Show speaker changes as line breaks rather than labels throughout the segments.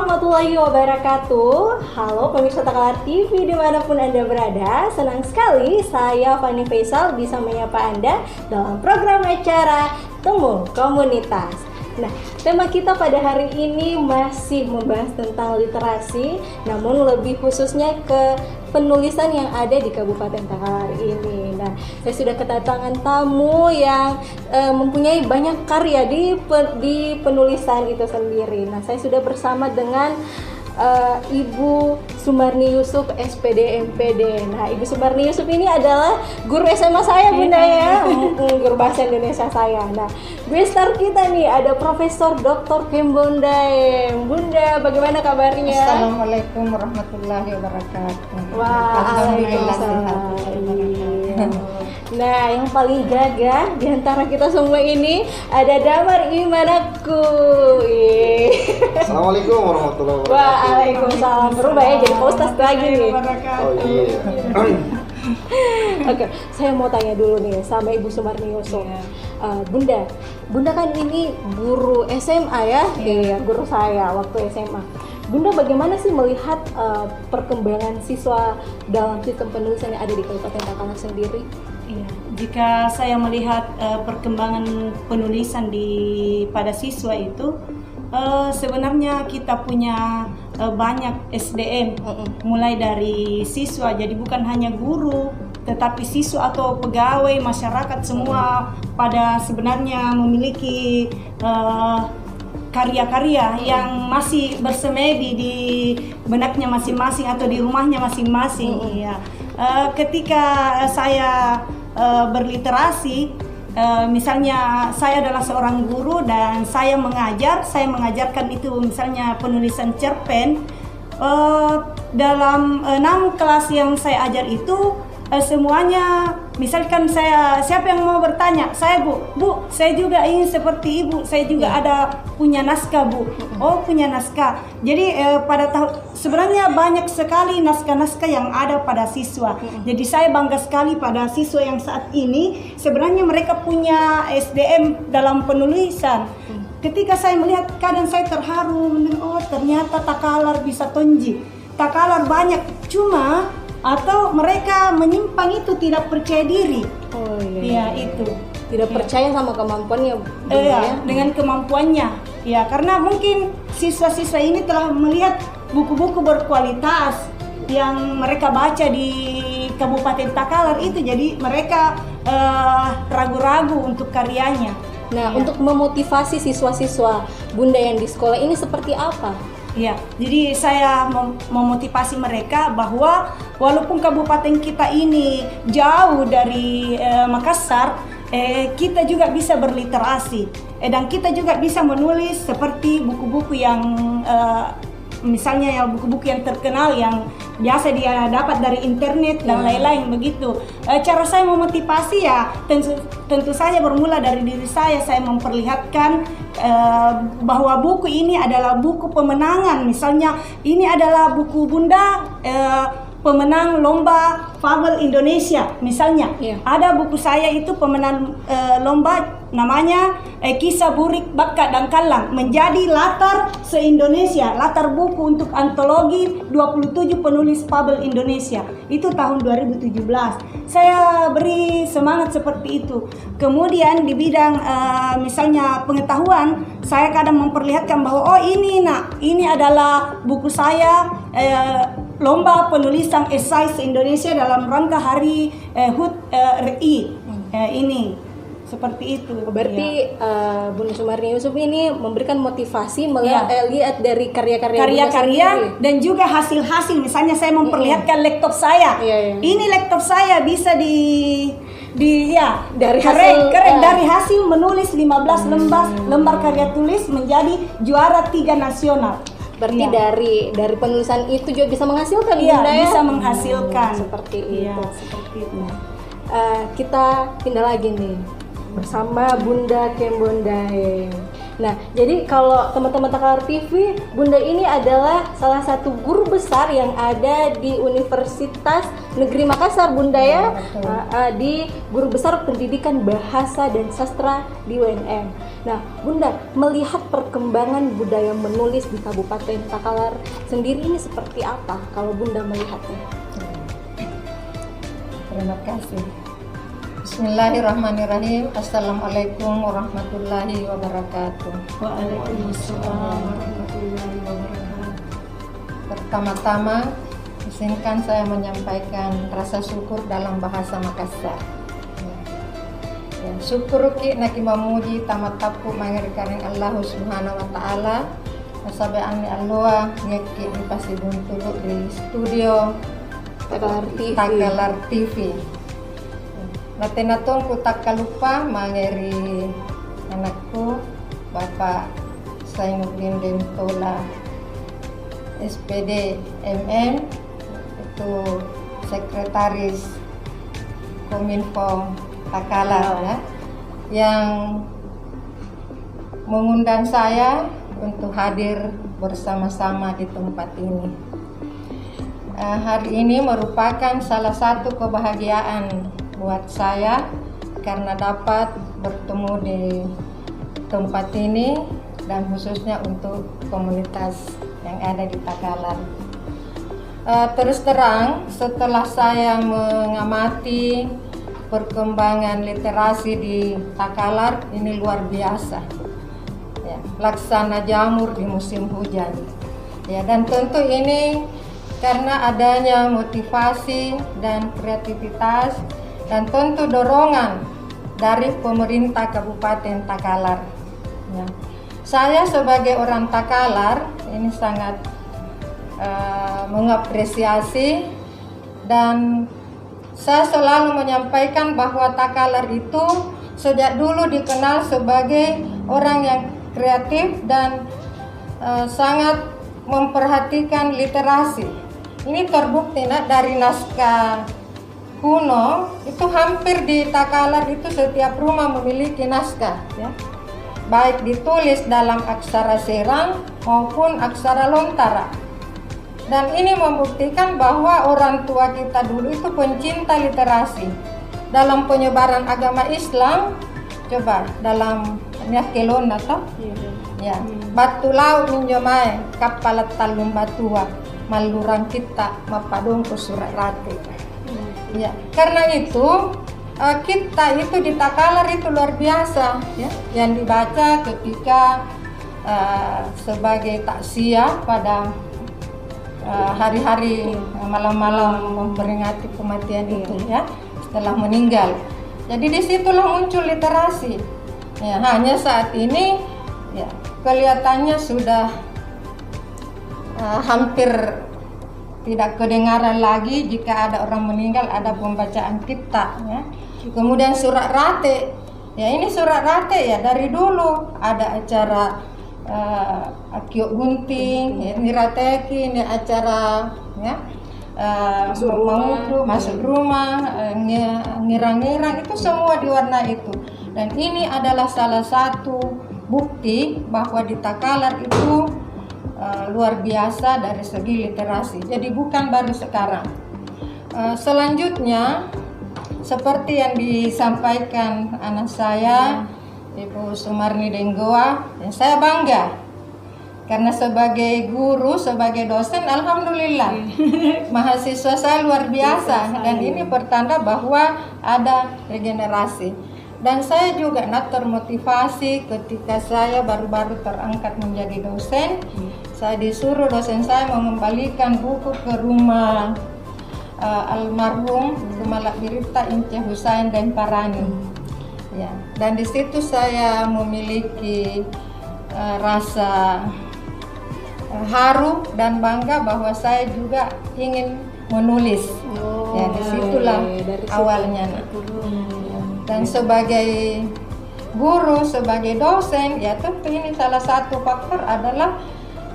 warahmatullahi wabarakatuh. Halo pemirsa Takalar TV dimanapun Anda berada. Senang sekali saya Fani Faisal bisa menyapa Anda dalam program acara Temu Komunitas. Nah, tema kita pada hari ini masih membahas tentang literasi, namun lebih khususnya ke penulisan yang ada di Kabupaten Takalar ini. Nah, saya sudah kedatangan tamu yang mempunyai banyak karya di penulisan itu sendiri. Nah, saya sudah bersama dengan Ibu Sumarni Yusuf SPD MPD. Nah, Ibu Sumarni Yusuf ini adalah guru SMA saya, Bunda ya, guru bahasa Indonesia saya. Nah, guest star kita nih ada Profesor Dr. Kembondae. Bunda, bagaimana kabarnya?
Assalamualaikum warahmatullahi wabarakatuh.
Waalaikumsalam. Nah, yang paling gagah di antara kita semua ini ada Damar Imanakku.
Assalamualaikum warahmatullahi wabarakatuh.
Waalaikumsalam. Berubah ya jadi postas lagi nih.
Oh iya.
Oke, saya mau tanya dulu nih sama Ibu Sumarni Yusuf. Bunda kan ini guru SMA ya, iya, guru saya waktu SMA. Bunda bagaimana sih melihat perkembangan siswa dalam sistem penulisan yang ada di Kabupaten Takalar sendiri?
Iya, jika saya melihat perkembangan penulisan pada siswa itu, sebenarnya kita punya banyak SDM, mulai dari siswa, jadi bukan hanya guru, tetapi siswa atau pegawai masyarakat semua pada sebenarnya memiliki karya-karya yang masih bersemedi di benaknya masing-masing atau di rumahnya masing-masing. Ya. Ketika saya berliterasi, misalnya saya adalah seorang guru dan saya mengajarkan itu misalnya penulisan cerpen. Dalam 6 kelas yang saya ajar itu semuanya, misalkan siapa yang mau bertanya, saya bu, saya juga ingin seperti ibu, saya juga ada punya naskah bu. Oh, punya naskah. Jadi sebenarnya banyak sekali naskah-naskah yang ada pada siswa. Jadi saya bangga sekali pada siswa yang saat ini sebenarnya mereka punya SDM dalam penulisan. Ketika saya melihat, kadang saya terharu, oh ternyata Takalar bisa tonji. Takalar banyak, cuma atau mereka menyimpang itu tidak percaya diri.
Oh
iya. Ya, itu.
Tidak percaya sama kemampuannya.
Iya, dengan kemampuannya. Ya, karena mungkin siswa-siswa ini telah melihat buku-buku berkualitas yang mereka baca di Kabupaten Takalar itu, jadi mereka ragu-ragu untuk karyanya.
Nah, untuk memotivasi siswa-siswa Bunda yang di sekolah ini seperti apa?
Ya, jadi saya memotivasi mereka bahwa walaupun kabupaten kita ini jauh dari Makassar, kita juga bisa berliterasi dan kita juga bisa menulis seperti buku-buku yang misalnya ya buku-buku yang terkenal yang biasa dia dapat dari internet dan lain-lain begitu. Cara saya memotivasi ya tentu saja bermula dari diri saya memperlihatkan bahwa buku ini adalah buku pemenangan. Misalnya ini adalah buku Bunda pemenang lomba fabel Indonesia misalnya. Ada buku saya itu pemenang lomba namanya Kisah Burik, Baka dan Kalang, menjadi latar se-Indonesia, latar buku untuk antologi 27 penulis fabel Indonesia. Itu tahun 2017. Saya beri semangat seperti itu. Kemudian di bidang misalnya pengetahuan, saya kadang memperlihatkan bahwa ini adalah buku saya lomba penulisan esai se-Indonesia dalam rangka Hari HUT RI. Ini seperti itu.
Berarti Bunda Sumarni Yusuf ini memberikan motivasi lihat dari karya-karya
dan juga hasil-hasil. Misalnya saya memperlihatkan laptop saya. Ini laptop saya bisa dari hasil menulis 15 lembar karya tulis menjadi juara 3 nasional.
Berarti dari penulisan itu juga bisa menghasilkan, Bunda ya?
Bisa menghasilkan.
Seperti itu. Kita pindah lagi nih bersama Bunda Kembondae. Nah, jadi kalau teman-teman Takalar TV, Bunda ini adalah salah satu guru besar yang ada di Universitas Negeri Makassar, Bunda ya, di Guru Besar Pendidikan Bahasa dan Sastra di UNM. Nah, Bunda melihat perkembangan budaya menulis di Kabupaten Takalar sendiri ini seperti apa kalau Bunda melihatnya?
Terima kasih. Bismillahirrahmanirrahim. Assalamualaikum warahmatullahi wabarakatuh.
Waalaikumsalam warahmatullahi wabarakatuh.
Pertama-tama, izinkan saya menyampaikan rasa syukur dalam bahasa Makassar. Syukur ki naki mamuji tamat tapu mangerikan Allah Subhanahu wa taala. Masabe ani Allah ngeki di Pasibuntu di studio Takalar TV. Natenatong ku tak kalupa mangeri anakku Bapak Zainuddin Dentola SPD MM, itu Sekretaris Kominfo Takalar ya, yang mengundang saya untuk hadir bersama-sama di tempat ini. Hari ini merupakan salah satu kebahagiaan buat saya karena dapat bertemu di tempat ini dan khususnya untuk komunitas yang ada di Takalar. Terus terang, setelah saya mengamati perkembangan literasi di Takalar, ini luar biasa ya, laksana jamur di musim hujan ya, dan tentu ini karena adanya motivasi dan kreativitas dan tentu dorongan dari pemerintah Kabupaten Takalar ya. Saya sebagai orang Takalar ini sangat mengapresiasi, dan saya selalu menyampaikan bahwa Takalar itu sejak dulu dikenal sebagai orang yang kreatif dan sangat memperhatikan literasi. Ini terbukti dari naskah kuno itu hampir di Takalar itu setiap rumah memiliki naskah ya, baik ditulis dalam aksara Serang maupun aksara Lontara. Dan ini membuktikan bahwa orang tua kita dulu itu pencinta literasi. Dalam penyebaran agama Islam, coba dalam Nyakelon atau ya, batu laut minjomai kapalat talum batua malurang kita mapadong ke surat rati. Ya, karena itu kita itu di Takalar itu luar biasa ya, yang dibaca ketika sebagai takziah pada hari-hari malam-malam memperingati kematian itu ya, setelah meninggal. Jadi disitulah muncul literasi ya. Hanya saat ini ya kelihatannya sudah hampir tidak kedengaran lagi jika ada orang meninggal ada pembacaan kita ya. Kemudian surat rate ya, ini surat rate ya dari dulu ada acara akiok gunting ya, nirateki ini acara ya, masuk rumah ngirang-ngirang itu semua diwarna itu. Dan ini adalah salah satu bukti bahwa di Takalar itu luar biasa dari segi literasi. Jadi bukan baru sekarang. Selanjutnya seperti yang disampaikan anak saya Ibu Sumarni Denggoa, saya bangga karena sebagai guru, sebagai dosen, alhamdulillah mahasiswa saya luar biasa, dan ini pertanda bahwa ada regenerasi. Dan saya juga termotivasi ketika saya baru-baru terangkat menjadi dosen. Saya disuruh dosen saya mengembalikan buku ke rumah almarhum Rumalak Birita Ince Husain dan Parani. Ya, dan di situ saya memiliki rasa haru dan bangga bahwa saya juga ingin menulis. Ya, disitulah awalnya. Dan sebagai guru, sebagai dosen, ya tentu ini salah satu faktor adalah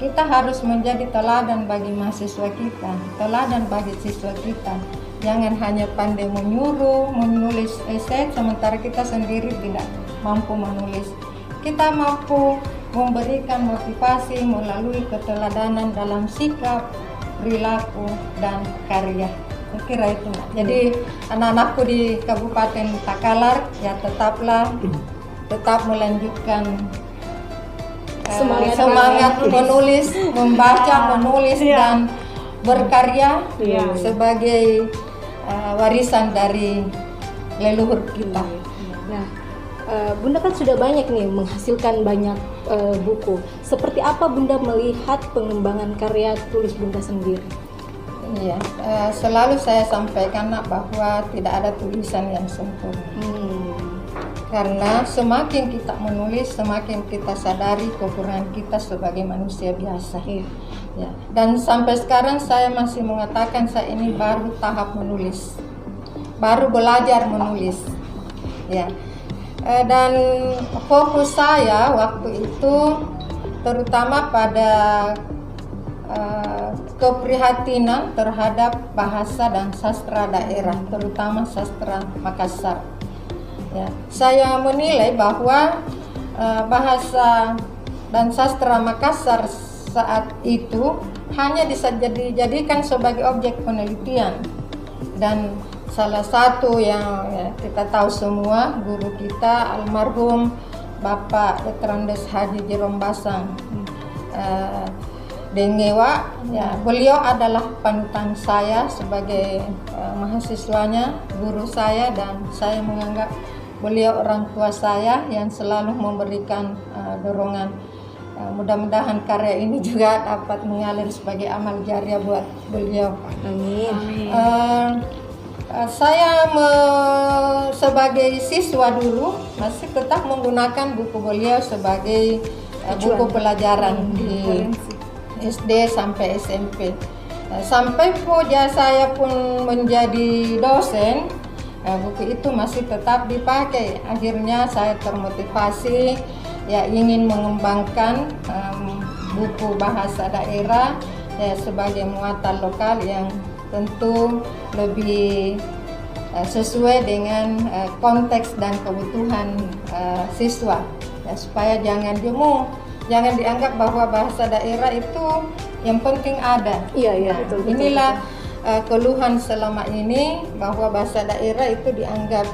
kita harus menjadi teladan bagi mahasiswa kita, teladan bagi siswa kita. Jangan hanya pandai menyuruh, menulis esai, sementara kita sendiri tidak mampu menulis. kita mampu memberikan motivasi melalui keteladanan dalam sikap, perilaku, dan karya. Saya kira itu, Nak. Jadi anak-anakku di Kabupaten Takalar ya tetap melanjutkan semangat menulis, membaca, menulis dan berkarya sebagai warisan dari leluhur kita.
Nah, Bunda kan sudah banyak nih menghasilkan banyak buku. Seperti apa Bunda melihat pengembangan karya tulis Bunda sendiri?
Iya, selalu saya sampaikan, Nak, bahwa tidak ada tulisan yang sempurna. Karena semakin kita menulis, semakin kita sadari kekurangan kita sebagai manusia biasa. Ya. Dan sampai sekarang saya masih mengatakan saya ini baru tahap menulis, baru belajar menulis. Ya. Dan fokus saya waktu itu terutama pada keprihatinan terhadap bahasa dan sastra daerah, terutama sastra Makassar. Ya, saya menilai bahwa bahasa dan sastra Makassar saat itu hanya bisa dijadikan sebagai objek penelitian, dan salah satu yang kita tahu semua, guru kita almarhum Bapak Letrandes Haji Jerom Basang Dengewa, ya, beliau adalah panutan saya sebagai mahasiswanya, guru saya, dan saya menganggap beliau orang tua saya yang selalu memberikan dorongan. Mudah-mudahan karya ini juga dapat mengalir sebagai amal jariah buat beliau.
Amin.
Saya sebagai siswa dulu masih tetap menggunakan buku beliau sebagai buku pelajaran di SD sampai SMP. Sampai puja saya pun menjadi dosen, buku itu masih tetap dipakai. Akhirnya saya termotivasi, ya, ingin mengembangkan buku bahasa daerah ya, sebagai muatan lokal yang tentu lebih sesuai dengan konteks dan kebutuhan siswa, ya, supaya jangan jemu, jangan dianggap bahwa bahasa daerah itu yang penting ada.
Iya, betul.
Inilah keluhan selama ini, bahwa bahasa daerah itu dianggap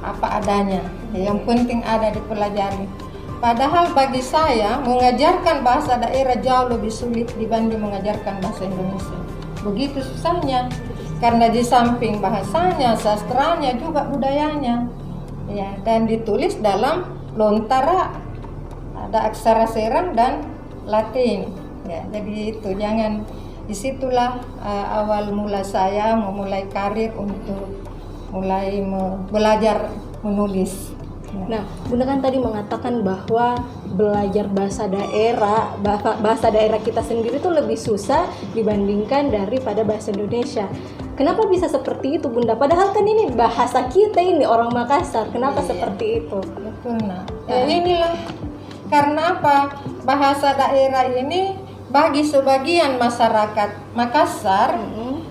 apa adanya, yang penting ada dipelajari. Padahal bagi saya mengajarkan bahasa daerah jauh lebih sulit dibanding mengajarkan bahasa Indonesia. Begitu susahnya, karena di samping bahasanya, sastranya juga budayanya, ya, dan ditulis dalam lontara, ada aksara Serang dan Latin. Ya, jadi itu jangan, disitulah awal mula saya memulai karir untuk mulai belajar menulis.
Nah, Bunda kan tadi mengatakan bahwa belajar bahasa daerah kita sendiri itu lebih susah dibandingkan daripada bahasa Indonesia. Kenapa bisa seperti itu, Bunda? Padahal kan ini bahasa kita, ini orang Makassar. Kenapa seperti itu?
Betul, nah. Ya, inilah karena apa? Bahasa daerah ini bagi sebagian masyarakat Makassar,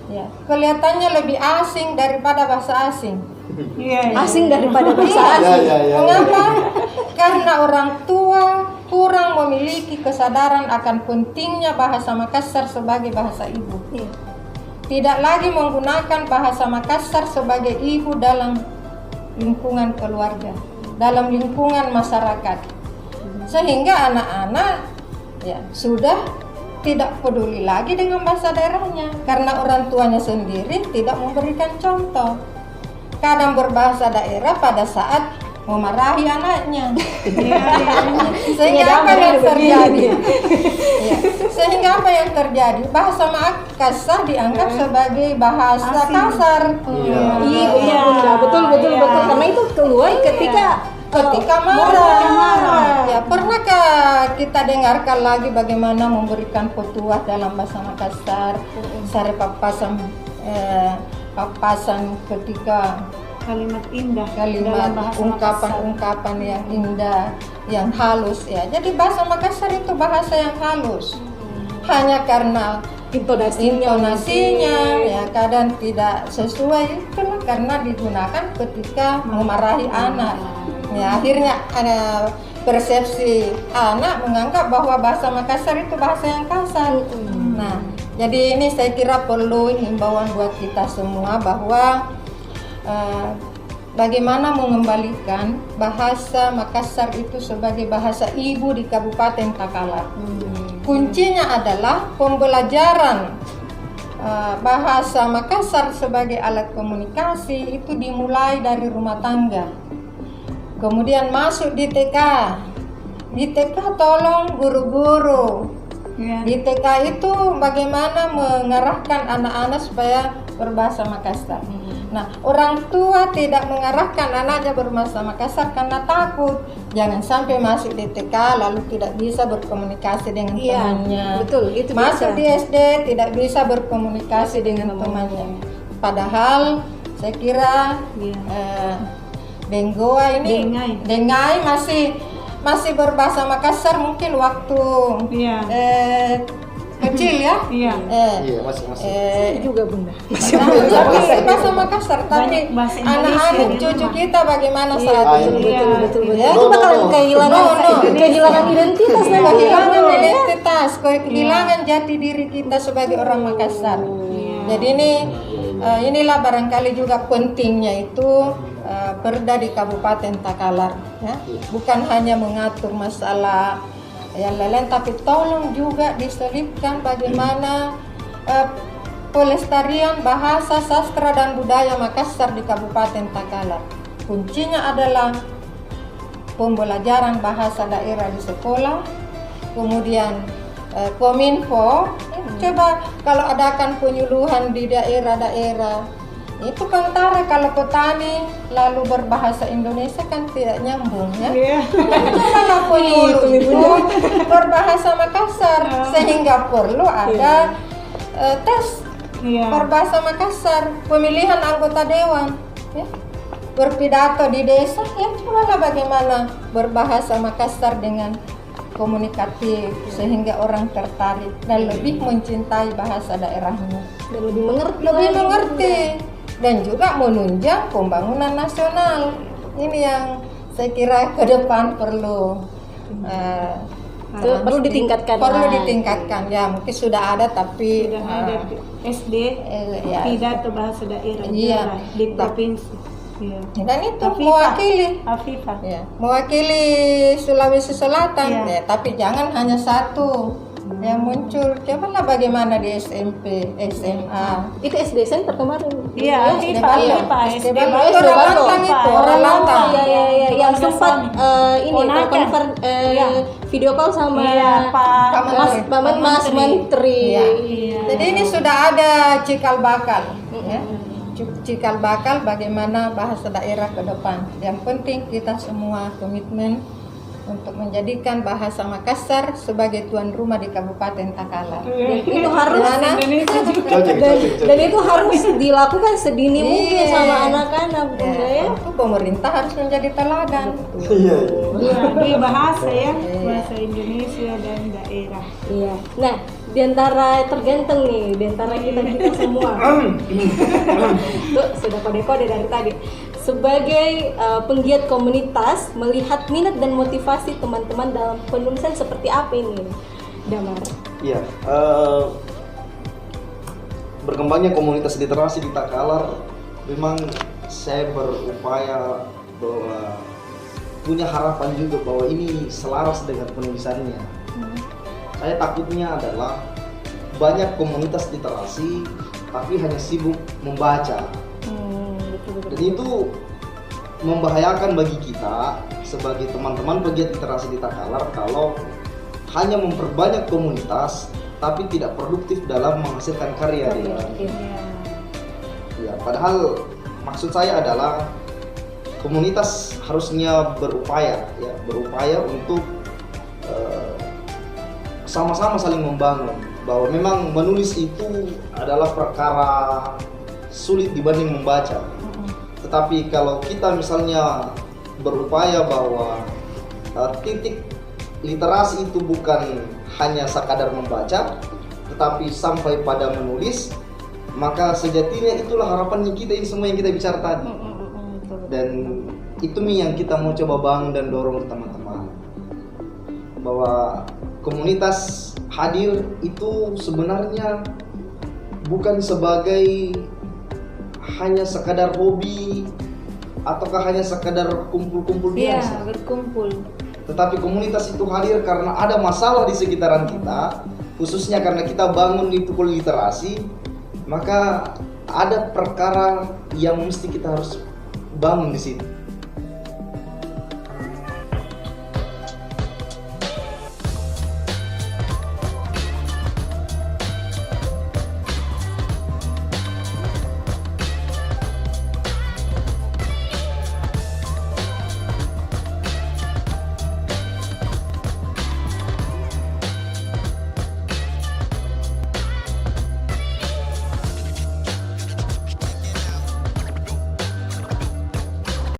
ya, kelihatannya lebih asing daripada bahasa asing.
Asing daripada bahasa asing.
Mengapa? Karena orang tua kurang memiliki kesadaran akan pentingnya bahasa Makassar sebagai bahasa ibu. Tidak lagi menggunakan bahasa Makassar sebagai ibu dalam lingkungan keluarga, dalam lingkungan masyarakat. Sehingga anak-anak ya sudah tidak peduli lagi dengan bahasa daerahnya, karena orang tuanya sendiri tidak memberikan contoh. Kadang berbahasa daerah pada saat memarahi anaknya. Sehingga apa yang terjadi? Sehingga apa yang terjadi? Bahasa Makassar dianggap sebagai bahasa kasar.
Iya, betul. Karena itu keluar ketika
marah. Ya, pernahkah kita dengarkan lagi bagaimana memberikan petuah dalam bahasa Makassar? Sare papasan ketika
kalimat indah,
kalimat ungkapan-ungkapan yang indah, yang halus, ya. Jadi bahasa Makassar itu bahasa yang halus. Hanya karena intonasinya ya kadang tidak sesuai, itulah karena digunakan ketika memarahi anak. Ya, akhirnya ada persepsi anak menganggap bahwa bahasa Makassar itu bahasa yang kasar. Nah, jadi ini saya kira perlu himbauan buat kita semua bahwa bagaimana mengembalikan bahasa Makassar itu sebagai bahasa ibu di Kabupaten Takalar. Kuncinya adalah pembelajaran bahasa Makassar sebagai alat komunikasi itu dimulai dari rumah tangga. Kemudian masuk di TK. Di TK tolong guru-guru. Di TK itu bagaimana mengarahkan anak-anak supaya berbahasa Makassar. Nah, orang tua tidak mengarahkan anaknya berbahasa Makassar karena takut jangan sampai masuk di TK lalu tidak bisa berkomunikasi dengan temannya.
Betul, itu
masuk
bisa.
di SD tidak bisa berkomunikasi dengan temannya. Padahal saya kira Denggoa ini Dengai masih berbahasa Makassar mungkin waktu kecil ya.
Iya, masih.
Itu juga Bunda.
Tapi bahasa Makassar, tapi
Banyak bahasa
anak-anak
Indonesia
cucu
di
kita bagaimana saat ini?
Betul.
Ya.
Itu bakalan kehilangan identitas nanti.
Kehilangan identitas, kehilangan jati diri kita sebagai orang Makassar. Jadi inilah barangkali juga pentingnya itu Perda di Kabupaten Takalar, ya. Bukan hanya mengatur masalah yang lain, tapi tolong juga diselipkan bagaimana pelestarian bahasa, sastra dan budaya Makassar di Kabupaten Takalar. Kuncinya adalah pembelajaran bahasa daerah di sekolah, kemudian Kominfo coba kalau adakan penyuluhan di daerah-daerah. Itu antara kalau petani lalu berbahasa Indonesia kan tidak nyambung ya. Kalau penyuluh itu berbahasa Makassar sehingga perlu ada tes berbahasa Makassar, pemilihan anggota dewan, ya. Berpidato di desa, ya cobalah bagaimana berbahasa Makassar dengan komunikatif sehingga orang tertarik dan lebih mencintai bahasa daerahnya
Dan lebih mengerti.
Dan juga menunjang pembangunan nasional. Ini yang saya kira ke depan perlu ditingkatkan. Ya mungkin sudah ada tapi
Sudah ada SD pidato bahasa daerah di provinsi.
Dan itu mewakili Sulawesi Selatan, ya, tapi jangan hanya satu yang muncul. Cobalah bagaimana di SMP, SMA.
Itu SD Center kemarin.
SD
Lantang itu, orang Lantang.
Iya, yang sempat video call sama Mas Menteri.
Jadi ini sudah ada cikal bakal, ya. Cikal bakal bagaimana bahasa daerah ke depan. Yang penting kita semua komitmen untuk menjadikan bahasa Makassar sebagai tuan rumah di Kabupaten Takalar.
Itu harus dan itu harus dilakukan sedini mungkin sama anak-anak, Bunda ya.
Itu pemerintah harus menjadi teladan.
Di bahasa bahasa Indonesia dan daerah.
Iya. Nah, diantara terganteng nih, diantara kita semua. Tuh sudah kode-kode dari tadi. Sebagai penggiat komunitas, melihat minat dan motivasi teman-teman dalam penulisan seperti apa ini, Damar?
Iya, berkembangnya komunitas literasi di Takalar, memang saya berupaya bahwa punya harapan juga bahwa ini selaras dengan penulisannya. Saya takutnya adalah banyak komunitas literasi tapi hanya sibuk membaca. Dan itu membahayakan bagi kita sebagai teman-teman pegiat literasi di Takalar kalau hanya memperbanyak komunitas tapi tidak produktif dalam menghasilkan karya di dalamnya. Ya, padahal maksud saya adalah komunitas harusnya berupaya untuk sama-sama saling membangun, bahwa memang menulis itu adalah perkara sulit dibanding membaca. Tetapi kalau kita misalnya berupaya bahwa titik literasi itu bukan hanya sekadar membaca, tetapi sampai pada menulis, maka sejatinya itulah harapannya kita ini semua yang kita bicara tadi. Dan itu yang kita mau coba bangun dan dorong teman-teman. bahwa komunitas hadir itu sebenarnya bukan sebagai hanya sekadar hobi ataukah hanya sekadar kumpul-kumpul
Iya,
biasa.
berkumpul.
Tetapi komunitas itu hadir karena ada masalah di sekitaran kita, khususnya karena kita bangun di pukul literasi, maka ada perkara yang mesti kita harus bangun di situ.